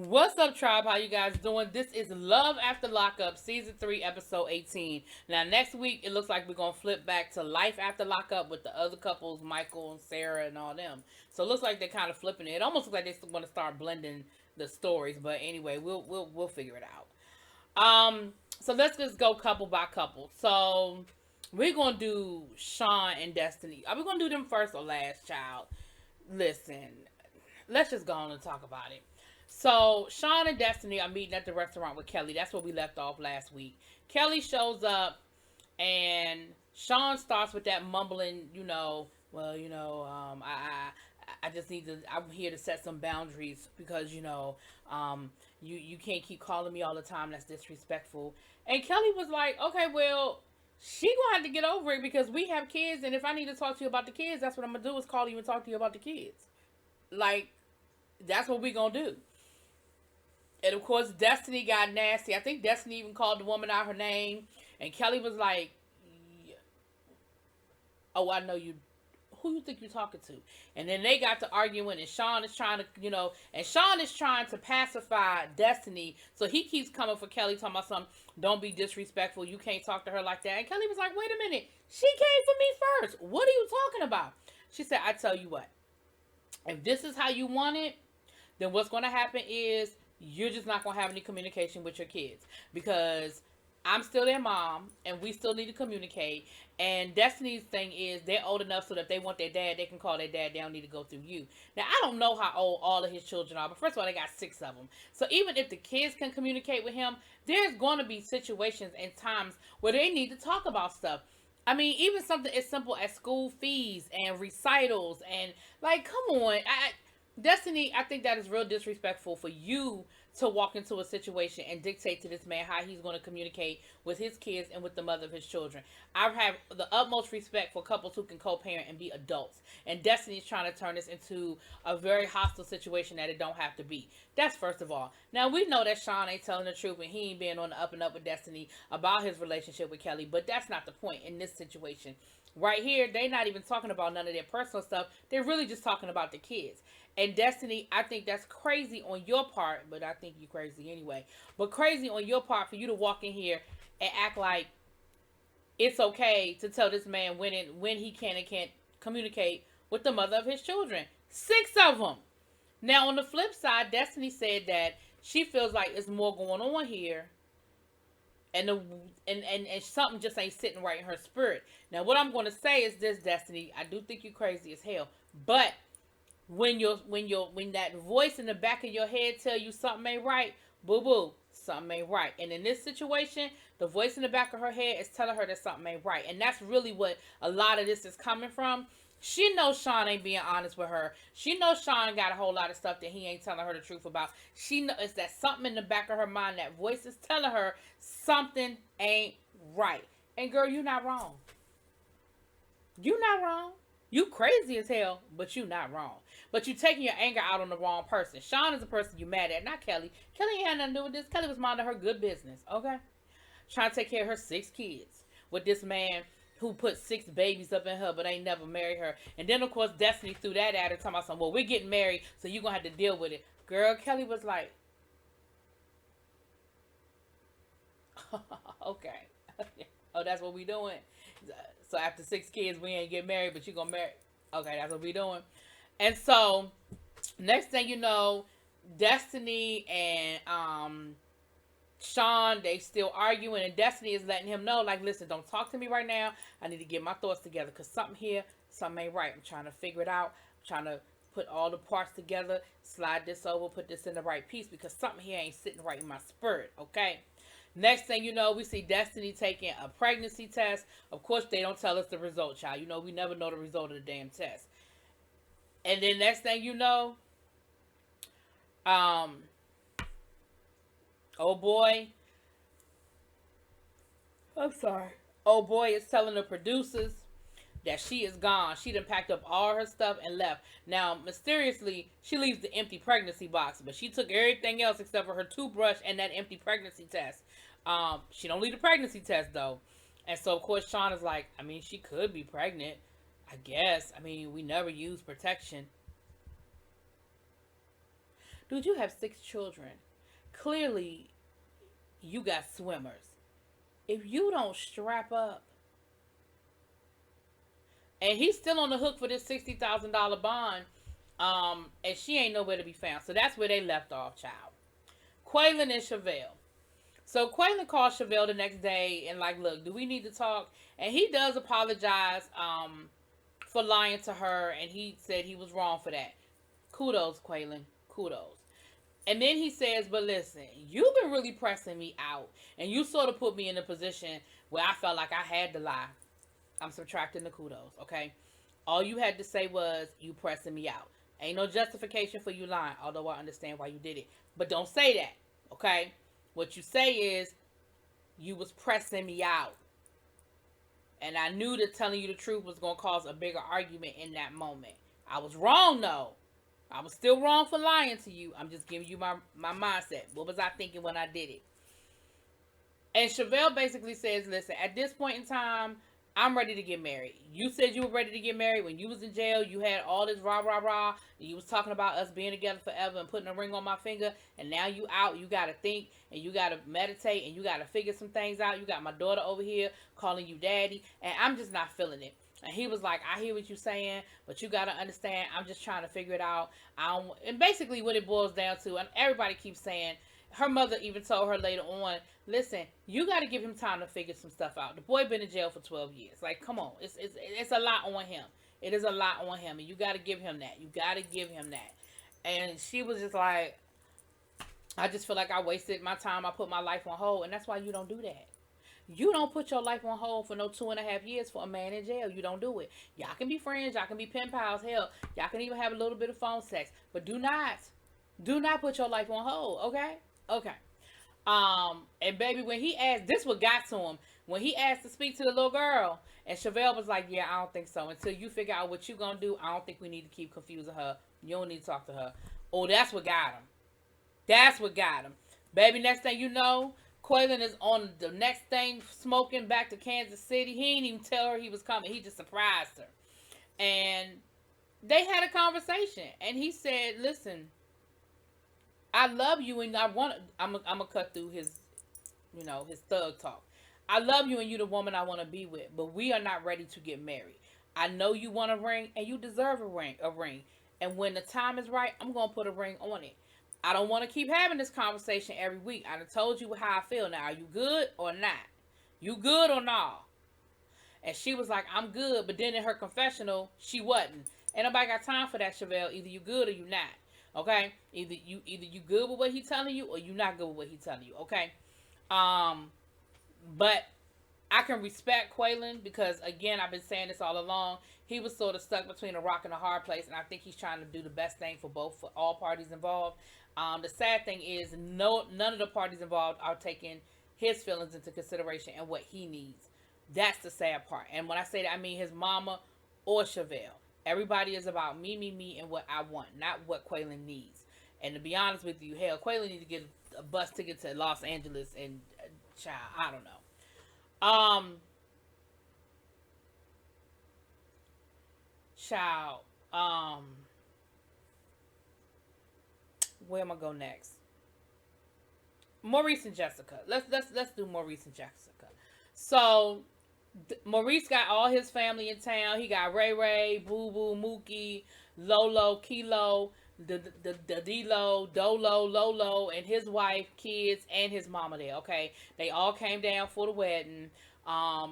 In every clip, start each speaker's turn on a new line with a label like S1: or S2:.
S1: What's up, tribe? How you guys doing? This is Love After Lockup, Season 3, Episode 18. Now, next week, it looks like we're going to flip back to Life After Lockup with the other couples, Michael and Sarah and all them. So, it looks like they're kind of flipping it. It almost looks like they're going to start blending the stories. But anyway, we'll figure it out. So, let's just go couple by couple. So, we're going to do Sean and Destiny. Are we going to do them first or last, child? Listen, let's just go on and talk about it. So Sean and Destiny are meeting at the restaurant with Kelly. That's where we left off last week. Kelly shows up and Sean starts with that mumbling, I just need to. I'm here to set some boundaries because you can't keep calling me all the time. That's disrespectful. And Kelly was like, okay, well, she gonna have to get over it because we have kids, and if I need to talk to you about the kids, that's what I'm gonna do is call you and talk to you about the kids. Like, that's what we gonna do. And of course, Destiny got nasty. I think Destiny even called the woman out her name. And Kelly was like, "Oh, I know you. Who you think you're talking to?" And then they got to arguing, and Sean is trying to, and Sean is trying to pacify Destiny. So he keeps coming for Kelly, talking about something. Don't be disrespectful. You can't talk to her like that. And Kelly was like, "Wait a minute. She came for me first. What are you talking about?" She said, "I tell you what. If this is how you want it, then what's going to happen is you're just not going to have any communication with your kids because I'm still their mom and we still need to communicate. And Destiny's thing is they're old enough so that if they want their dad, they can call their dad. They don't need to go through you." Now, I don't know how old all of his children are, but first of all, they got 6 of them. So even if the kids can communicate with him, there's going to be situations and times where they need to talk about stuff. I mean, even something as simple as school fees and recitals and like, come on, Destiny. I think that is real disrespectful for you to walk into a situation and dictate to this man how he's going to communicate with his kids and with the mother of his children. I have the utmost respect for couples who can co-parent and be adults. And Destiny's trying to turn this into a very hostile situation that it don't have to be. That's first of all. Now, we know that Sean ain't telling the truth and he ain't being on the up and up with Destiny about his relationship with Kelly, but that's not the point in this situation. Right here, they not even talking about none of their personal stuff. They're really just talking about the kids. And Destiny, I think that's crazy on your part, but I think you're crazy anyway. But crazy on your part for you to walk in here and act like it's okay to tell this man when he can and can't communicate with the mother of his children. 6 of them. Now, on the flip side, Destiny said that she feels like there's more going on here and something just ain't sitting right in her spirit. Now, what I'm going to say is this, Destiny. I do think you're crazy as hell, but when that voice in the back of your head tell you something ain't right, boo boo, something ain't right. And in this situation, the voice in the back of her head is telling her that something ain't right, and that's really what a lot of this is coming from. She knows Sean ain't being honest with her. She knows Sean got a whole lot of stuff that he ain't telling her the truth about. She knows it's that something in the back of her mind, that voice is telling her something ain't right. And girl, you not wrong. You not wrong. You crazy as hell, but you not wrong. But you taking your anger out on the wrong person. Sean is the person you mad at, not Kelly. Kelly ain't had nothing to do with this. Kelly was minding her good business, okay? Trying to take care of her 6 kids with this man who put 6 babies up in her but ain't never married her. And then, of course, Destiny threw that at her, talking about something, well, we're getting married, so you're going to have to deal with it. Girl, Kelly was like, okay. Oh, that's what we doing? So after 6 kids, we ain't get married, but you going to marry? Okay, that's what we doing. And so, next thing you know, Destiny and Sean, they still arguing, and Destiny is letting him know, like, listen, don't talk to me right now. I need to get my thoughts together because something here, something ain't right. I'm trying to figure it out. I'm trying to put all the parts together, slide this over, put this in the right piece because something here ain't sitting right in my spirit, okay? Next thing you know, we see Destiny taking a pregnancy test. Of course, they don't tell us the result, child. You know, we never know the result of the damn test. And then next thing you know, oh boy, I'm sorry. Oh boy is telling the producers that she is gone. She done packed up all her stuff and left. Now, mysteriously, she leaves the empty pregnancy box, but she took everything else except for her toothbrush and that empty pregnancy test. She don't leave the pregnancy test though. And so, of course, Sean is like, I mean, she could be pregnant, I guess. I mean, we never use protection. Dude, you have 6 children. Clearly, you got swimmers. If you don't strap up, and he's still on the hook for this $60,000 bond, and she ain't nowhere to be found. So that's where they left off, child. Quaylon and Chevelle. So Quaylon called Chevelle the next day and like, look, do we need to talk? And he does apologize for lying to her, and he said he was wrong for that. Kudos, Quaylon. Kudos. And then he says, but listen, you've been really pressing me out, and you sort of put me in a position where I felt like I had to lie. I'm subtracting the kudos, okay? All you had to say was, you pressing me out. Ain't no justification for you lying, although I understand why you did it. But don't say that, okay? What you say is, you was pressing me out. And I knew that telling you the truth was going to cause a bigger argument in that moment. I was wrong, though. I was still wrong for lying to you. I'm just giving you my mindset. What was I thinking when I did it? And Chevelle basically says, listen, at this point in time, I'm ready to get married. You said you were ready to get married when you was in jail. You had all this rah, rah, rah. You was talking about us being together forever and putting a ring on my finger. And now you out. You got to think and you got to meditate and you got to figure some things out. You got my daughter over here calling you daddy. And I'm just not feeling it. And he was like, I hear what you're saying, but you got to understand, I'm just trying to figure it out. And basically what it boils down to, and everybody keeps saying, her mother even told her later on, listen, you got to give him time to figure some stuff out. The boy been in jail for 12 years. Like, come on. It's a lot on him. It is a lot on him. And you got to give him that. You got to give him that. And she was just like, I just feel like I wasted my time. I put my life on hold. And that's why you don't do that. You don't put your life on hold for no 2.5 years for a man in jail. You don't do it. Y'all can be friends. Y'all can be pen pals. Hell, y'all can even have a little bit of phone sex. But do not put your life on hold. Okay? Okay. And baby, when he asked, this what got to him. When he asked to speak to the little girl, and Chevelle was like, yeah, I don't think so. Until you figure out what you gonna do, I don't think we need to keep confusing her. You don't need to talk to her. Oh, that's what got him. That's what got him. Baby, next thing you know, Quaylon is on the next thing, smoking back to Kansas City. He didn't even tell her he was coming. He just surprised her. And they had a conversation. And he said, listen, I love you and I'm going to cut through his, his thug talk. I love you and you're the woman I want to be with, but we are not ready to get married. I know you want a ring and you deserve a ring. And when the time is right, I'm going to put a ring on it. I don't want to keep having this conversation every week. I done told you how I feel. Now, are you good or not? You good or not? And she was like, I'm good. But then in her confessional, she wasn't. Ain't nobody got time for that, Chevelle. Either you good or you not. Okay? Either you good with what he telling you or you not good with what he telling you. Okay? But I can respect Quaylon because, again, I've been saying this all along. He was sort of stuck between a rock and a hard place, and I think he's trying to do the best thing for all parties involved. The sad thing is none of the parties involved are taking his feelings into consideration and what he needs. That's the sad part. And when I say that, I mean his mama or Chevelle. Everybody is about me, and what I want, not what Quaylon needs. And to be honest with you, hell, Quaylon needs to get a bus ticket to Los Angeles and, child, I don't know. Child, where am I go next? Maurice and Jessica. Let's do Maurice and Jessica. So Maurice got all his family in town. He got Ray Ray, Boo Boo, Mookie, Lolo, Kilo, D-Lo, Dolo, Lolo, and his wife, kids, and his mama there. Okay, they all came down for the wedding. I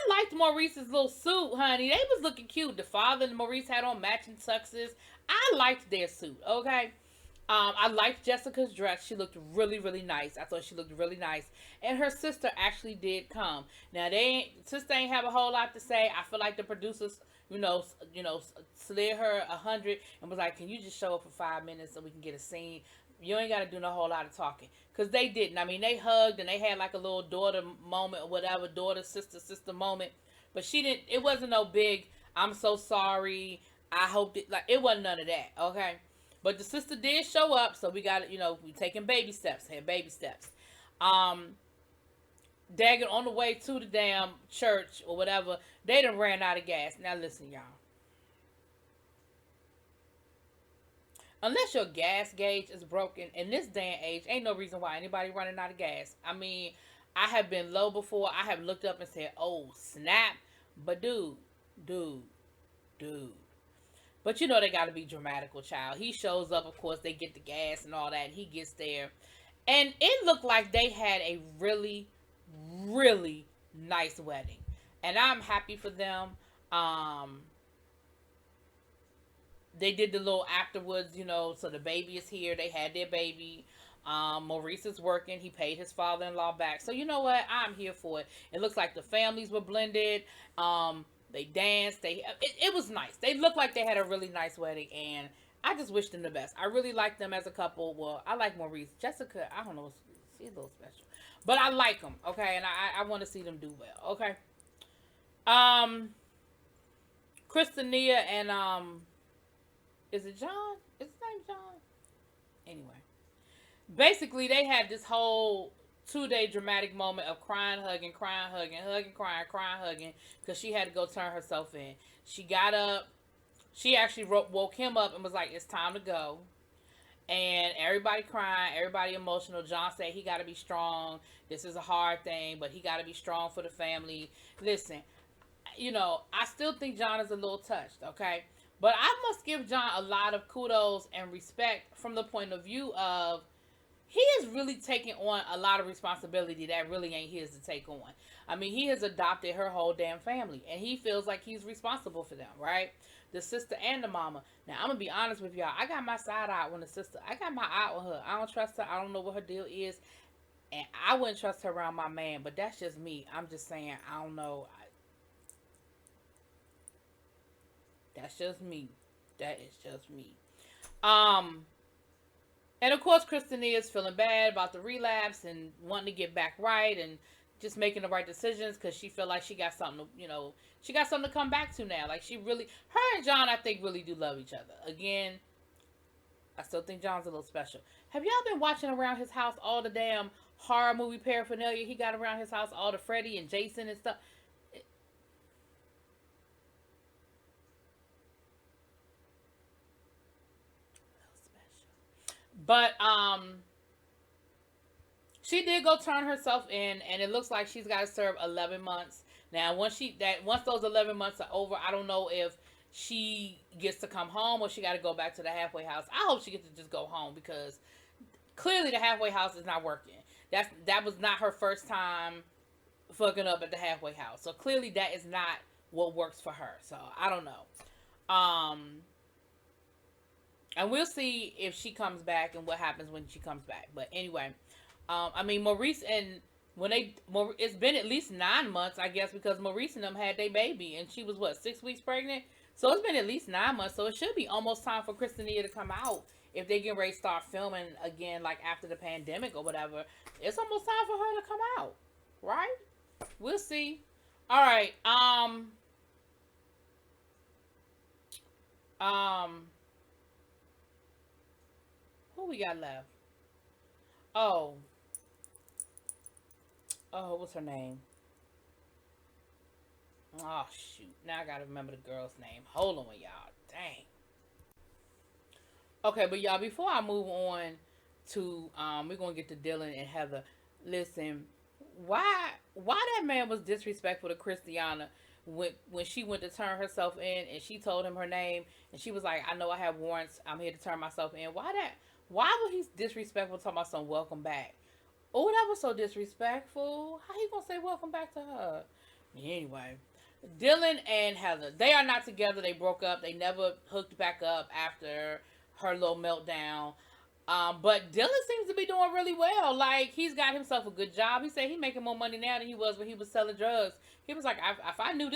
S1: liked Maurice's little suit, honey. They was looking cute. The father and Maurice had on matching tuxes. I liked their suit. Okay. I liked Jessica's dress. She looked really, really nice. I thought she looked really nice. And her sister actually did come. Now, sister ain't have a whole lot to say. I feel like the producers, slid her 100 and was like, can you just show up for 5 minutes so we can get a scene? You ain't got to do no whole lot of talking. Because they didn't. I mean, they hugged and they had like a little daughter moment or whatever. Daughter, sister moment. But it wasn't no big, I'm so sorry. I hope it wasn't none of that. Okay. But the sister did show up, so we got we taking baby steps. Had baby steps. Dagging on the way to the damn church or whatever, they done ran out of gas. Now listen, y'all. unless your gas gauge is broken in this day and age, ain't no reason why anybody running out of gas. I mean, I have been low before. I have looked up and said, "Oh snap!" But dude, dude. But you know they got to be dramatical, child. He shows up, of course. They get the gas and all that. And he gets there, and it looked like they had a really, really nice wedding, and I'm happy for them. Um, they did the little afterwards, so the baby is here. They had their baby. Maurice is working. He paid his father-in-law back. So you know what? I'm here for it. It looks like the families were blended. They danced. It was nice. They looked like they had a really nice wedding, and I just wish them the best. I really like them as a couple. Well, I like Maurice. Jessica, I don't know. She's a little special. But I like them, okay? And I want to see them do well, okay? Um, Christinia and, is it John? Is his name John? Anyway. Basically, they had this whole 2 day dramatic moment of crying, hugging, hugging, crying, hugging, because she had to go turn herself in. She got up. She actually woke him up and was like, "It's time to go." And everybody crying, everybody emotional. John said he got to be strong. This is a hard thing, but he got to be strong for the family. Listen, I still think John is a little touched, okay? But I must give John a lot of kudos and respect from the point of view of he is really taking on a lot of responsibility that really ain't his to take on. I mean, he has adopted her whole damn family, and he feels like he's responsible for them, right? The sister and the mama. Now, I'm going to be honest with y'all. I got my side eye on the sister. I got my eye on her. I don't trust her. I don't know what her deal is, and I wouldn't trust her around my man, but that's just me. I'm just saying, I don't know. That's just me. That is just me. And of course, Christina is feeling bad about the relapse and wanting to get back right and just making the right decisions because she feel like she got something to, she got something to come back to now. Like her and John, I think, really do love each other. Again, I still think John's a little special. Have y'all been watching around his house all the damn horror movie paraphernalia he got around his house, all the Freddy and Jason and stuff? But she did go turn herself in, and it looks like she's got to serve 11 months. Now, once those 11 months are over, I don't know if she gets to come home or she got to go back to the halfway house. I hope she gets to just go home because clearly the halfway house is not working. That was not her first time fucking up at the halfway house. So clearly that is not what works for her. So I don't know. And we'll see if she comes back and what happens when she comes back. But anyway, I mean, Maurice and it's been at least 9 months, I guess, because Maurice and them had their baby, and she was 6 weeks pregnant. So it's been at least 9 months. So it should be almost time for Christina to come out if they get ready to start filming again, like after the pandemic or whatever. It's almost time for her to come out, right? We'll see. All right. Who we got left? Oh, what's her name? Oh shoot! Now I gotta remember the girl's name. Hold on, y'all. Dang. Okay, but y'all, before I move on to we're gonna get to Dylan and Heather. Listen, why that man was disrespectful to Christiana when she went to turn herself in and she told him her name and she was like, "I know I have warrants. I'm here to turn myself in." Why was he disrespectful talking about some welcome back? Oh, that was so disrespectful. How he gonna say welcome back to her? Anyway, Dylan and Heather, they are not together. They broke up. They never hooked back up after her little meltdown. But Dylan seems to be doing really well. Like, he's got himself a good job. He said he's making more money now than he was when he was selling drugs. He was like, if I knew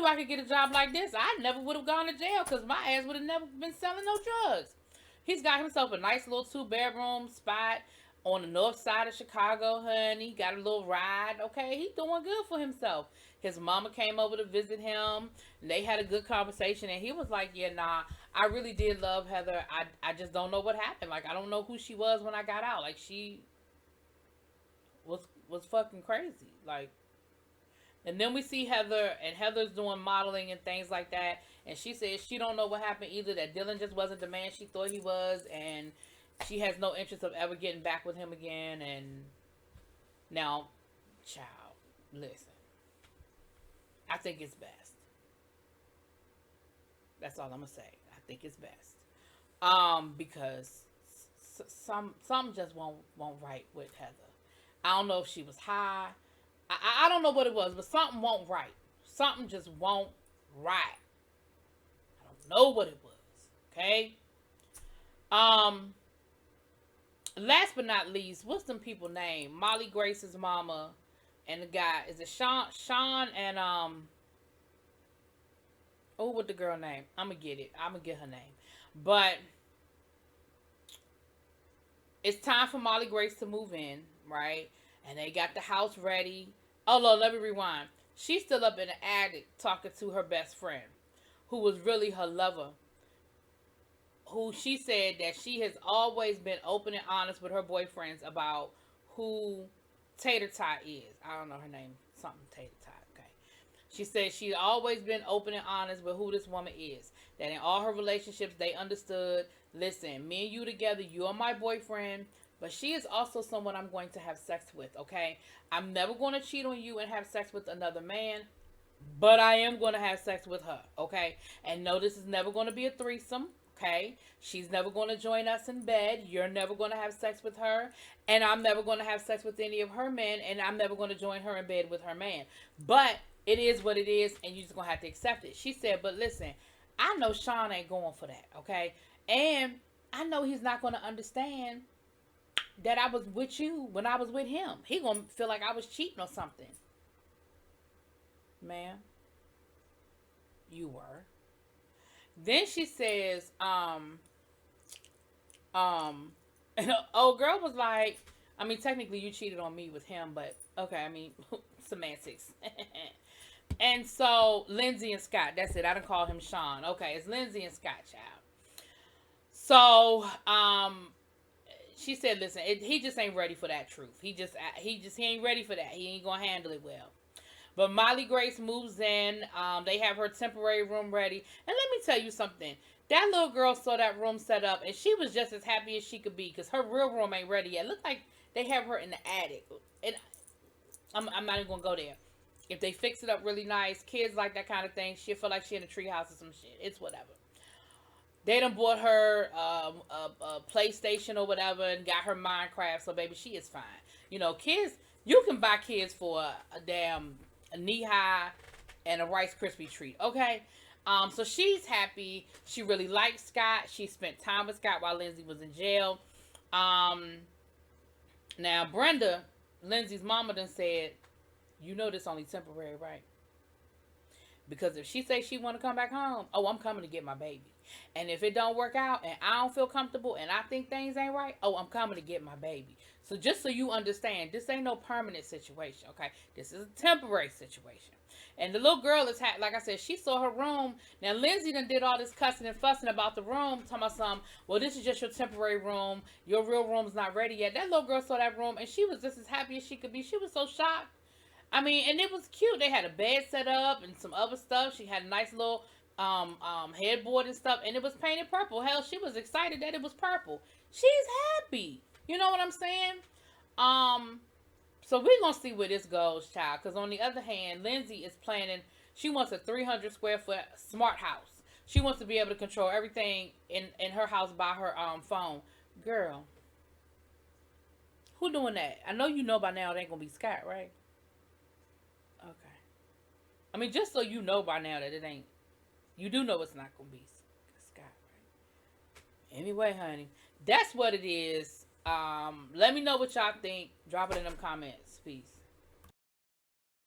S1: I could get a job like this, I never would have gone to jail because my ass would have never been selling no drugs. He's got himself a nice little 2-bedroom spot on the north side of Chicago, honey. Got a little ride. Okay, he's doing good for himself. His mama came over to visit him. And they had a good conversation, and he was like, "Yeah, nah, I really did love Heather. I just don't know what happened. Like, I don't know who she was when I got out. Like, she was fucking crazy. Like, And then we see Heather, and Heather's doing modeling and things like that. And she says she don't know what happened either, that Dylan just wasn't the man she thought he was, and she has no interest of ever getting back with him again. And now, child, listen, I think it's best. That's all I'm gonna say. I think it's best. Because some just won't right with Heather. I don't know if she was high. I don't know what it was, but something won't right. Something just won't right. I don't know what it was. Okay. Um. Last but not least, what's them people name? Molly Grace's mama and the guy. Is it Sean? Sean and oh, what the girl name? I'm gonna get it. I'm gonna get her name. But it's time for Molly Grace to move in, right? And they got the house ready. Oh, no, let me rewind. She's still up in the attic talking to her best friend, who was really her lover, who she said that she has always been open and honest with her boyfriends about who Tater Tot is. I don't know her name. Something Tater Tot. Okay. She said she'd always been open and honest with who this woman is. That in all her relationships, they understood, listen, me and you together, you are my boyfriend, but she is also someone I'm going to have sex with, okay? I'm never going to cheat on you and have sex with another man, but I am going to have sex with her, okay? And no, this is never going to be a threesome, okay? She's never going to join us in bed. You're never going to have sex with her, and I'm never going to have sex with any of her men, and I'm never going to join her in bed with her man. But it is what it is, and you're just going to have to accept it. She said, but listen, I know Sean ain't going for that, okay? And I know he's not going to understand that I was with you when I was with him. He going to feel like I was cheating or something. Ma'am, you were. Then she says, and the old girl was like, I mean, technically you cheated on me with him, but okay, I mean, semantics. And so, Lindsay and Scott, that's it. I didn't call him Sean. Okay, it's Lindsay and Scott, child. So, she said, listen, he just ain't ready for that truth. He ain't ready for that. He ain't gonna handle it well. But Molly Grace moves in. They have her temporary room ready. And let me tell you something. That little girl saw that room set up, and she was just as happy as she could be, because her real room ain't ready yet. It looked like they have her in the attic. And I'm not even gonna go there. If they fix it up really nice, kids like that kind of thing, she'll feel like she in a treehouse or some shit. It's whatever. They done bought her a PlayStation or whatever and got her Minecraft, so baby, she is fine. You know, kids, you can buy kids for a damn knee-high and a Rice Krispie treat, okay? So she's happy. She really likes Scott. She spent time with Scott while Lindsay was in jail. Now, Brenda, Lindsay's mama, done said, you know this only temporary, right? Because if she say she want to come back home, oh, I'm coming to get my baby. And if it don't work out and I don't feel comfortable and I think things ain't right, oh, I'm coming to get my baby. So just so you understand, this ain't no permanent situation, okay? This is a temporary situation. And the little girl is, like I said, she saw her room. Now, Lindsay done did all this cussing and fussing about the room, talking about something, well, this is just your temporary room. Your real room's not ready yet. That little girl saw that room, and she was just as happy as she could be. She was so shocked. I mean, and it was cute. They had a bed set up and some other stuff. She had a nice little headboard and stuff, and it was painted purple. Hell, she was excited that it was purple. She's happy. You know what I'm saying? So we're going to see where this goes, child. Because on the other hand, Lindsay is planning, she wants a 300 square foot smart house. She wants to be able to control everything in her house by her phone. Girl, who doing that? I know you know by now it ain't going to be Scott, right? Okay. I mean, just so you know by now that it ain't, you do know it's not going to be Scott, right? Anyway, honey, that's what it is. Let me know what y'all think. Drop it in them comments. Peace.